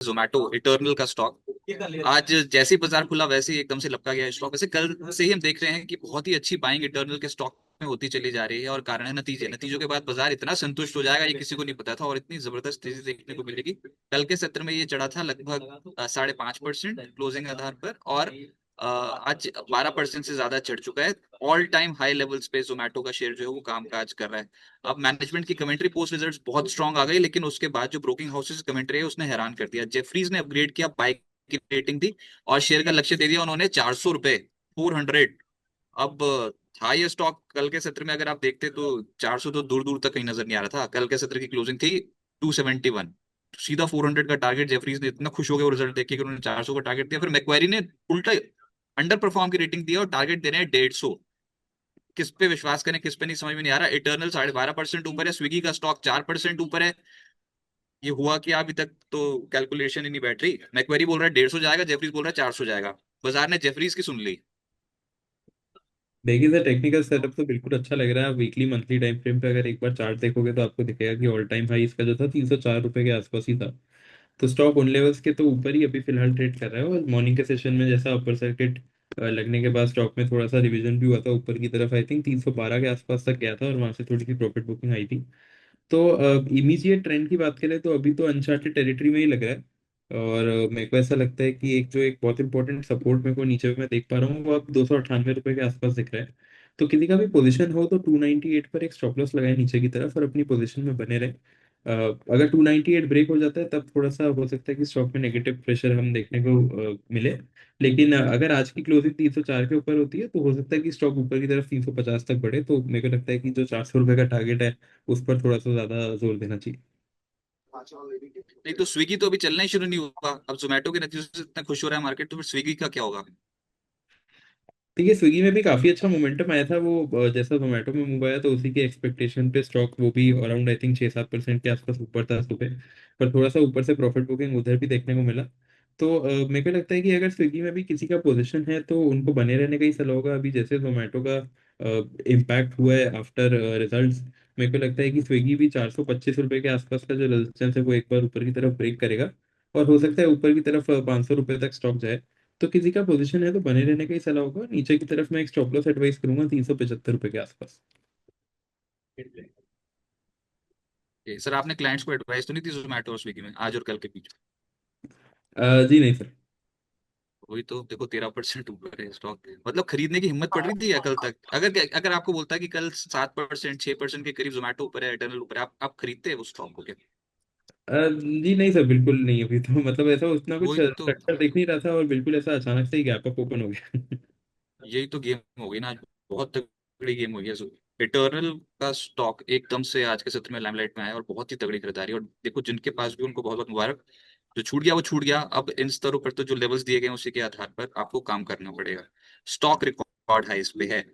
Zomato eternal का stock आज जैसे ही बाजार खुला वैसे ही एकदम से लपका गया स्टॉक। वैसे कल से ही हम देख रहे हैं कि बहुत ही अच्छी बाइंग इटर्नल के स्टॉक में होती चली जा रही है, और कारण है नतीजों के बाद बाजार इतना संतुष्ट हो जाएगा ये किसी को नहीं पता था, और इतनी जबरदस्त तेजी देखने को मिलेगी। कल के सत्र में ये चढ़ा था लगभग 5.5% क्लोजिंग आधार पर, और आज 12% से ज्यादा चढ़ चुका है। ऑल टाइम हाई लेवल्स पे जोमेटो का शेयर जो है वो कामकाज कर रहा है। अब मैनेजमेंट की कमेंट्री पोस्ट रिजल्ट्स बहुत स्ट्रांग आ गई, लेकिन उसके बाद जो ब्रोकिंग हाउसेस कमेंट्री है उसने हैरान कर दिया। जेफरीज ने अपग्रेड किया, बाय की रेटिंग दी और शेयर का लक्ष्य दे दिया उन्होंने 400 रुपए, 400। अब था ये स्टॉक कल के सत्र में, अगर आप देखते तो 400 तो दूर दूर तक कहीं नजर नहीं आ रहा था। कल के सत्र की क्लोजिंग थी 271, सीधा 400 का टारगेट। जेफरीज ने इतना खुश हो गए वो रिजल्ट देख के कि उन्होंने 400 का टारगेट दिया। फिर मैक्वेरी ने उल्टा अंडर परफॉर्म की रेटिंग दिया और टारगेट दे रहे हैं 150। किस पे विश्वास करें किस पे नहीं समझ में नहीं आ रहा। इटर्नल 12.5% ऊपर है, स्विगी का स्टॉक 4% ऊपर है। ये हुआ कि अभी तक तो कैलकुलेशन ही नहीं बैठ रही। मैक्वेरी बोल रहा है 150 जाएगा, जेफरीज बोल रहा है 400 जाएगा। बाजार ने जेफरीज की सुन ली। देखिए सर, टेक्निकल सेटअप तो बिल्कुल अच्छा लग रहा है। आप वीकली मंथली टाइम फ्रेम पे अगर एक बार चार्ट देखोगे तो आपको दिखेगा कि ऑल टाइम हाई इसका जो था 304 रुपए के आसपास ही था। तो स्टॉक उन लेवल्स के तो ऊपर ही अभी फिलहाल ट्रेड कर रहा है। और मॉर्निंग के सेशन में जैसा अपर सर्किट लगने के बाद स्टॉक में थोड़ा सा रिवीजन भी हुआ था ऊपर की तरफ, आई थिंक 312 के आसपास तक गया था और वहां से थोड़ी सी प्रॉफिट बुकिंग आई थी। तो इमीडिएट ट्रेंड की बात करें तो अभी तो अनचार्टेड टेरिटरी में ही लग रहा है। और मेरे को ऐसा लगता है कि एक बहुत इंपॉर्टेंट सपोर्ट मेरे को नीचे मैं देख पा रहा हूँ वो अब 298 रुपए के आसपास दिख रहा है। तो किसी का भी पोजीशन हो तो 298 पर एक स्टॉप लॉस लगाए नीचे की तरफ और अपनी पोजीशन में बने रहे। अगर 298 ब्रेक हो जाता है तब थोड़ा सा हो सकता है कि स्टॉक में नेगेटिव प्रेशर हम देखने को मिले। लेकिन अगर आज की क्लोजिंग 304 के ऊपर होती है तो हो सकता है कि स्टॉक ऊपर की तरफ 350 तक बढ़े। तो मेरे को लगता है कि जो 400 रुपए का टारगेट है उस पर थोड़ा सा ज्यादा जोर देना चाहिए। नहीं तो स्विगी तो अभी चलना ही शुरू नहीं हुआ। अब जोमेटो के नतीजों से इतना खुश हो रहा है मार्केट, तो फिर स्विगी का क्या होगा? देखिए, स्विगी में भी काफी अच्छा मोमेंटम आया था। वो जैसा जोमेटो में मूव आया तो उसी के एक्सपेक्टेशन पे स्टॉक वो भी अराउंड आई थिंक 6-7% के आसपास ऊपर था सुबह। पर थोड़ा सा ऊपर से प्रॉफिट बुकिंग उधर भी देखने को मिला। तो मेरे को लगता है कि अगर स्विगी में भी किसी का पोजीशन है तो उनको बने रहने का ही सलाह होगा। अभी जैसे जोमेटो का इम्पैक्ट हुआ है आफ्टर रिजल्ट्स, मेरे को लगता है कि स्विगी भी 425 रुपए के आसपास का जो रेजिस्टेंस है वो एक बार ऊपर की तरफ ब्रेक करेगा। और हो सकता है ऊपर की तरफ 500 रुपए तक स्टॉक जाए। तो किसी का पोजीशन है तो बने रहने का ही सलाह होगा। नीचे की तरफ मैं एक स्टॉप लॉस एडवाइस करूंगा 375 रुपए के आसपास। सर आपने क्लाइंट्स को एडवाइस तो नहीं दी जोमेटो और स्विगी में आज और कल के बीच? जी नहीं सर। वही तो देखो 13% ऊपर है स्टॉक। मतलब खरीदने की हिम्मत पड़ रही थी या कल तक? अगर अगर आपको बोलता है कि कल 7%, 6% के करीब जोमेटो ऊपर है, इटर्नल ऊपर है, आप खरीदते हैं उस स्टॉक को क्या? जी नहीं सर, बिल्कुल नहीं। अभी तो मतलब ऐसा उतना कुछ वही तो स्ट्रक्चर दिख नहीं रहा था और बिल्कुल ऐसा अचानक से ही गैप अप ओपन हो गया। यही तो गेम हो गई ना आज। बहुत तगड़ी गेम हो गई है। इटर्नल का स्टॉक एकदम से आज के सत्र में लाइमलाइट में आया और बहुत ही तगड़ी खरीदारी। और देखो जिनके पास भी उनको बहुत बहुत मुबारक। जो छूट गया वो छूट गया। अब इन स्तरों पर तो जो लेवल्स दिए गए हैं उसी के आधार पर आपको काम करना पड़ेगा। स्टॉक रिकॉर्ड हाइस पे है।